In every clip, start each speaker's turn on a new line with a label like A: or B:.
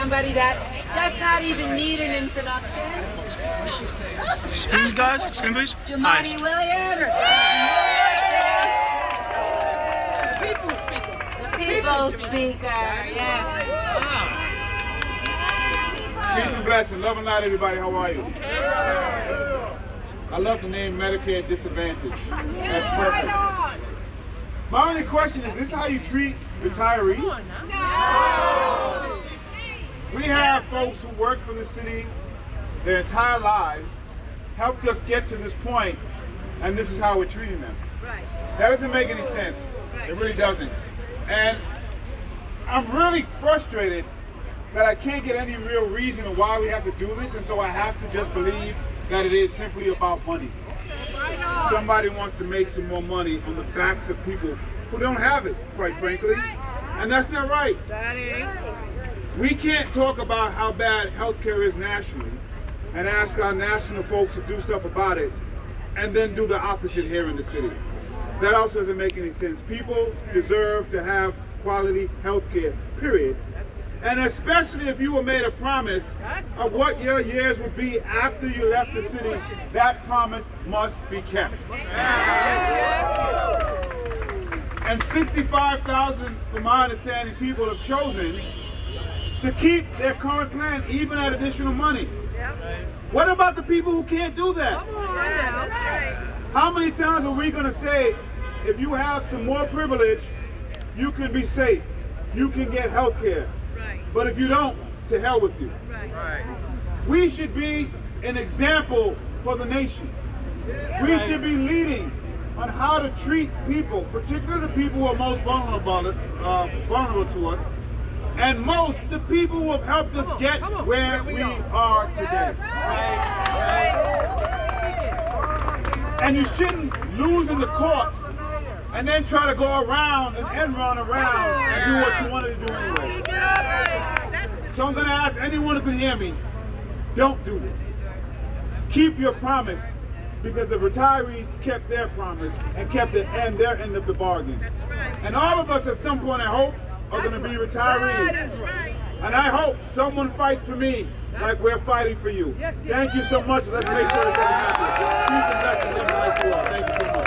A: somebody that does not even need an introduction.
B: Screen, guys. Screen, please.
A: Juhmani Williams. The People's Speaker. Yes.
C: Peace and blessing. Love and light, everybody. How are you? I love the name Medicare Disadvantage. That's perfect. My only question is this how you treat retirees? No. We have folks who work for the city their entire lives, helped us get to this point, and this is how we're treating them.
A: Right.
C: That doesn't make any sense. It really doesn't. And I'm really frustrated that I can't get any real reason of why we have to do this, and so I have to just believe that it is simply about money. Somebody wants to make some more money on the backs of people who don't have it, quite frankly. And that's not right. We can't talk about how bad healthcare is nationally and ask our national folks to do stuff about it and then do the opposite here in the city. That also doesn't make any sense. People deserve to have quality healthcare, period. And especially if you were made a promise of what your years would be after you left the city, that promise must be kept. And 65,000, from my understanding, people have chosen to keep their current plan, even at additional money. What about the people who can't do that? How many times are we going to say, if you have some more privilege, you can be safe, you can get health care, but if you don't, to hell with you. We should be an example for the nation. We should be leading on how to treat people, particularly the people who are most vulnerable to us, and most the people who have helped us get where we are today. And you shouldn't lose in the courts and then try to go around and end run around and do what you wanted to do anyway. So I'm going to ask anyone who can hear me, don't do this. Keep your promise, because the retirees kept their promise and kept their end of the bargain. And all of us at some point, I hope, are going to be retirees. And I hope someone fights for me like we're fighting for you. Thank you so much. Let's make sure it doesn't happen. Peace and blessings. Love and light to you all. Thank you so much.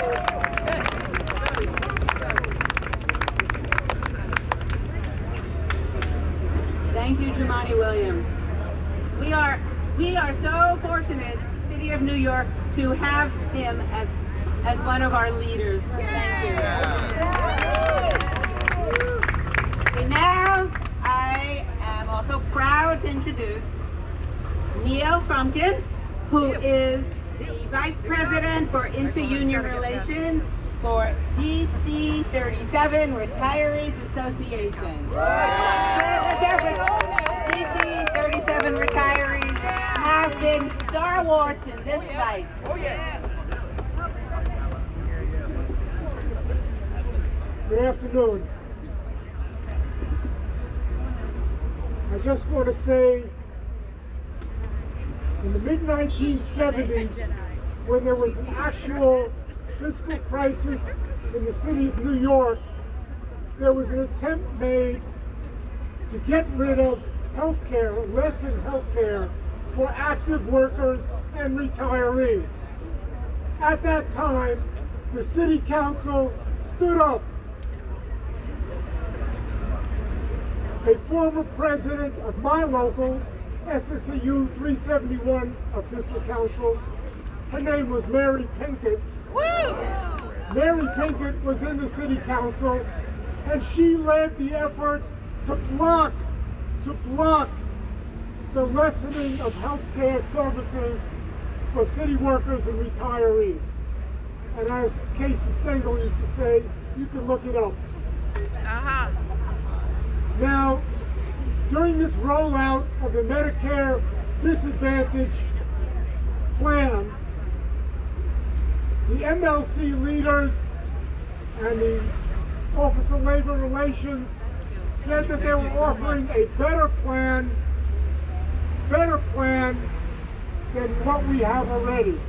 A: Thank you, Juhmani Williams. We are so fortunate, City of New York, to have him as one of our leaders. Thank you. And now I am also proud to introduce Neil Frumkin, who is the Vice President for Inter-Union Relations for DC 37 Retirees Association. DC 37 retirees have been stalwarts in this fight.
D: Oh yes.
E: Good afternoon. I just want to say, in the mid-1970s, when there was an actual fiscal crisis in the city of New York, there was an attempt made to get rid of health care, lessen health care for active workers and retirees. At that time, the city council stood up. A former president of my local, SSAU 371 of District Council, her name was Mary Pinkett. Mary Pinkett was in the city council, and she led the effort to block the lessening of health care services for city workers and retirees. And as Casey Stengel used to say, you can look it up. Now, during this rollout of the Medicare Disadvantage plan, the MLC leaders and the Office of Labor Relations said that they were offering a better plan than what we have already.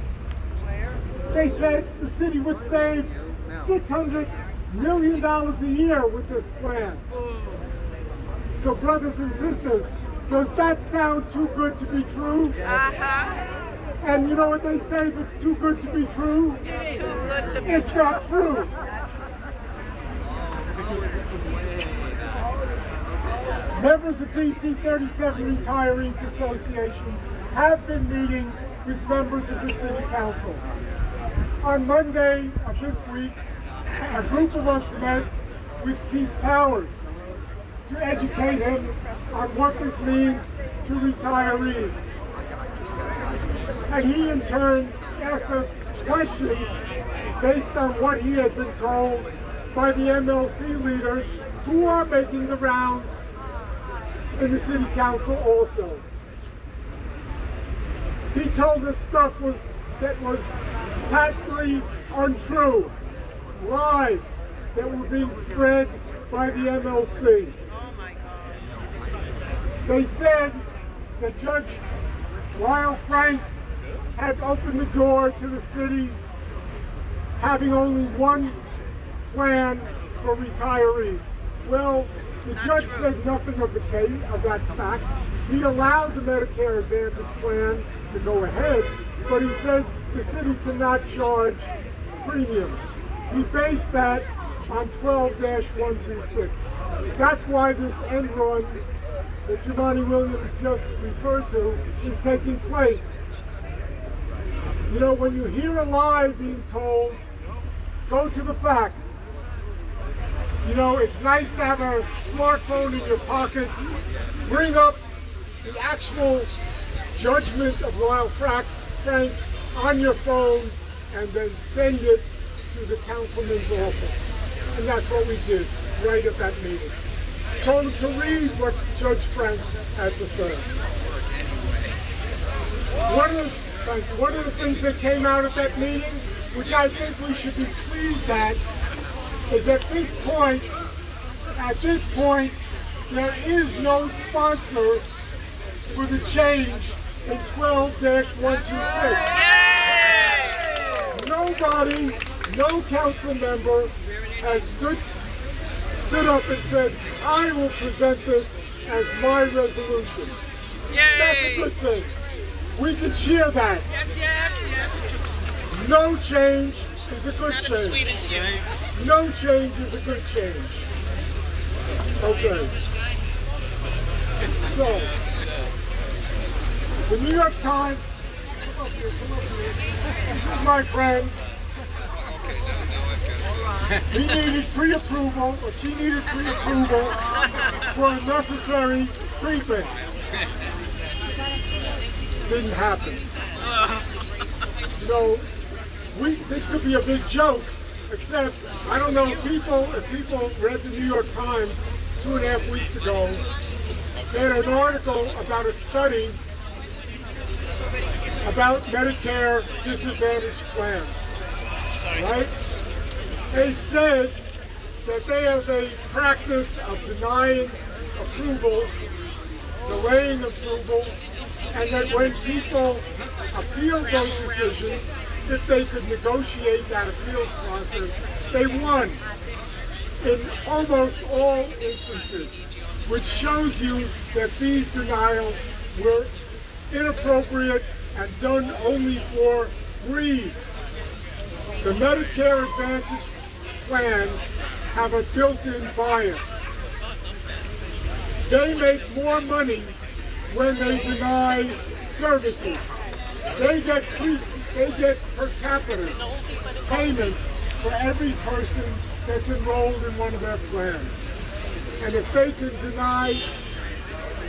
E: They said the city would save $600 million a year with this plan. So brothers and sisters, Does that sound too good to be true? And you know what they say, if it's too good to be true? It's not true. Members of DC 37 Retirees Association have been meeting with members of the City Council. On Monday of this week, a group of us met with Keith Powers to educate him on what this means to retirees. And he in turn asked us questions based on what he had been told by the MLC leaders who are making the rounds in the City Council also. He told us stuff that was patently untrue, lies that were being spread by the MLC. They said that Judge Lyle Franks had opened the door to the city having only one plan for retirees. Well, the judge said nothing of that fact. He allowed the Medicare Advantage plan to go ahead, but he said the city cannot charge premiums. He based that on 12-126. That's why this end run that Jumaane Williams just referred to is taking place. You know, when you hear a lie being told, go to the facts. You know, it's nice to have a smartphone in your pocket, bring up the actual judgment of Lyle Franks on your phone, and then send it to the councilman's office. And that's what we did right at that meeting. Told him to read what Judge Franks had to say. One of the things that came out at that meeting, which I think we should be pleased at, is at this point, there is no sponsor for the change in 12-126. Nobody, no council member has stood up and said, I will present this as my resolution. That's a good thing. We can cheer that.
B: Yes.
E: No change is a good change. No change is a good change. Okay. So, the New York Times, this is my friend. He needed pre-approval, or she needed pre-approval for a necessary treatment. Didn't happen. You know, this could be a big joke, except I don't know if people read the New York Times 2.5 weeks ago. They had an article about a study about Medicare disadvantaged plans, right? They said that they have a practice of denying approvals, delaying approvals, and that when people appeal those decisions, if they could negotiate that appeals process, they won in almost all instances, which shows you that these denials were inappropriate and done only for greed. The Medicare Advantage plans have a built-in bias. They make more money when they deny services. They get per capita payments for every person that's enrolled in one of their plans. And if they can deny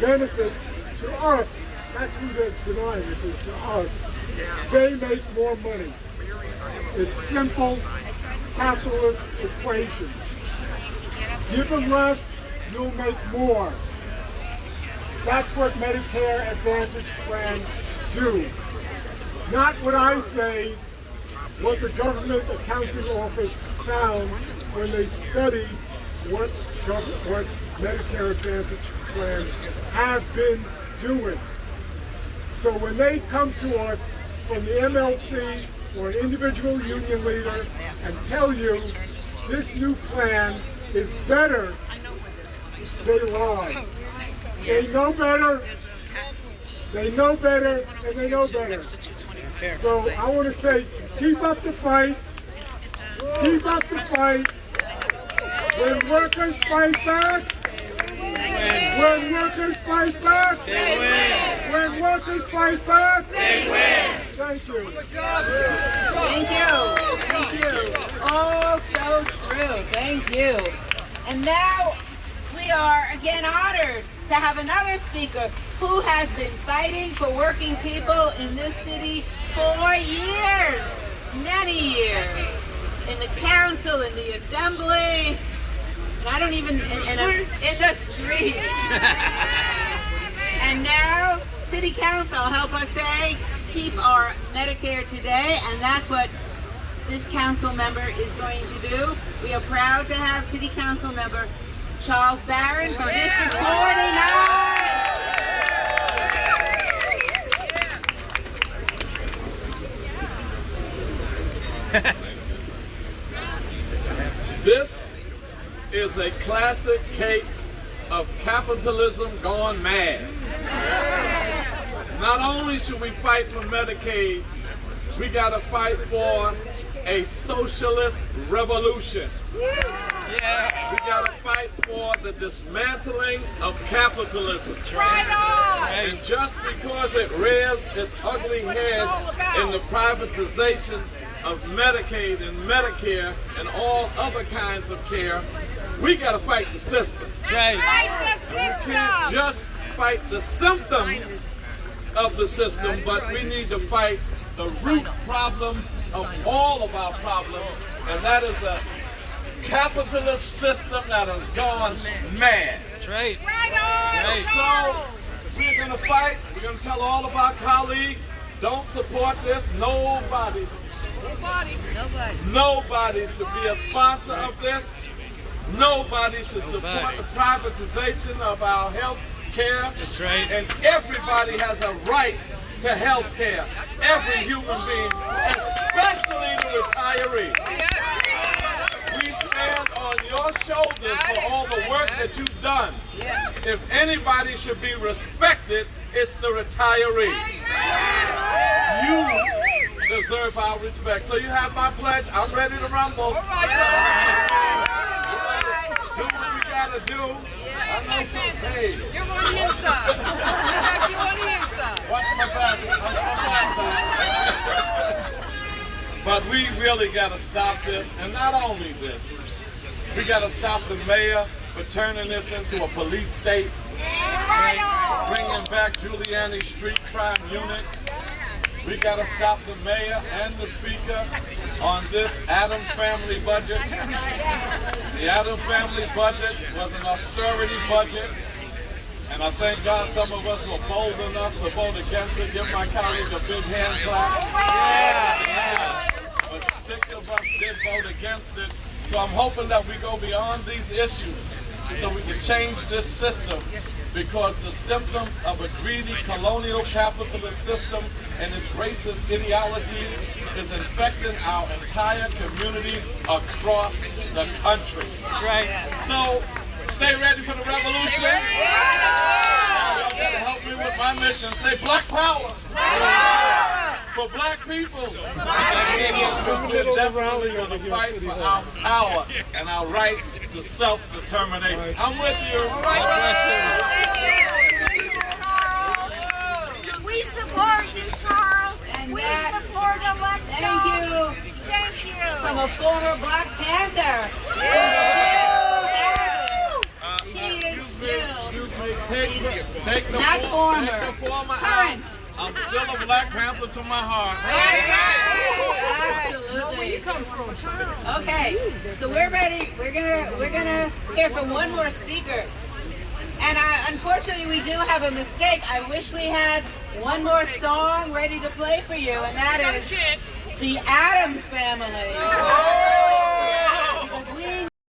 E: benefits to us, that's who they're denying it to us, they make more money. It's simple capitalist equation. Give them less, you'll make more. That's what Medicare Advantage plans do. Not what I say, what the Government Accounting Office found when they studied what Medicare Advantage plans have been doing. So when they come to us from the MLC or an individual union leader and tell you this new plan is better, they lie. They know better. They know better, and they know better. So I want to say, keep up the fight. Keep up the fight. When workers fight back, when workers fight back, they win. When workers fight back, they win. Thank you.
A: Thank you. Thank you. Oh, so true. Thank you. And now we are again honored to have another speaker who has been fighting for working people in this city for years, many years, in the council, in the assembly, and I don't even, in the streets. And now, City Council, help us say, keep our Medicare today, and that's what this council member is going to do. We are proud to have City Council member Charles Barron from District 49.
D: This is a classic case of capitalism gone mad. Not only should we fight for Medicaid, we got to fight for a socialist revolution. We got to fight for the dismantling of capitalism. And just because it rears its ugly head in the privatization of Medicaid and Medicare and all other kinds of care, we got to fight the system.
B: Fight the system.
D: We can't just fight the symptoms of the system, but we need to fight the root problems of all of our problems, and that is a capitalist system that has gone mad.
B: That's right.
D: So we're going to fight. We're going to tell all of our colleagues, don't support this. Nobody should be a sponsor of this. Nobody should support the privatization of our health care.
B: That's right.
D: And everybody has a right to health care. Every human being, especially the retiree. We stand on your shoulders for all the work that you've done. If anybody should be respected, it's the retirees. You deserve our respect. So you have my pledge. I'm ready to rumble. Do what we gotta do. I know some paid.
B: You're on the inside. In fact, you're on the inside.
D: Watch my back. But we really gotta stop this. And not only this, we gotta stop the mayor for turning this into a police state. Bringing back Giuliani's street crime unit. We got to stop the mayor and the speaker on this Adams family budget. The Adams family budget was an austerity budget, and I thank God some of us were bold enough to vote against it. Give my colleagues a big hand clap. But 6 of us did vote against it, so I'm hoping that we go beyond these issues so we can change this system, because the symptoms of a greedy colonial capitalist system and its racist ideology is infecting our entire communities across the country.
B: Right.
D: So, stay ready for the revolution. Y'all gotta help me with my mission. Say Black Power. For Black people. We're definitely going to fight for our power and our right to self-determination. I'm with you.
F: We support you, Charles.
A: And
F: We
A: that-
F: support election.
A: Thank you.
F: Thank you.
A: From a former Black Panther. He is still.
D: Excuse me. Take the
A: Not former.
D: Take the former
A: Current.
D: out. I'm still a Black Panther to my heart.
A: Absolutely. Okay, so we're ready. We're gonna hear from one more speaker. And unfortunately, we do have a mistake. I wish we had one more song ready to play for you, and that is the Addams Family.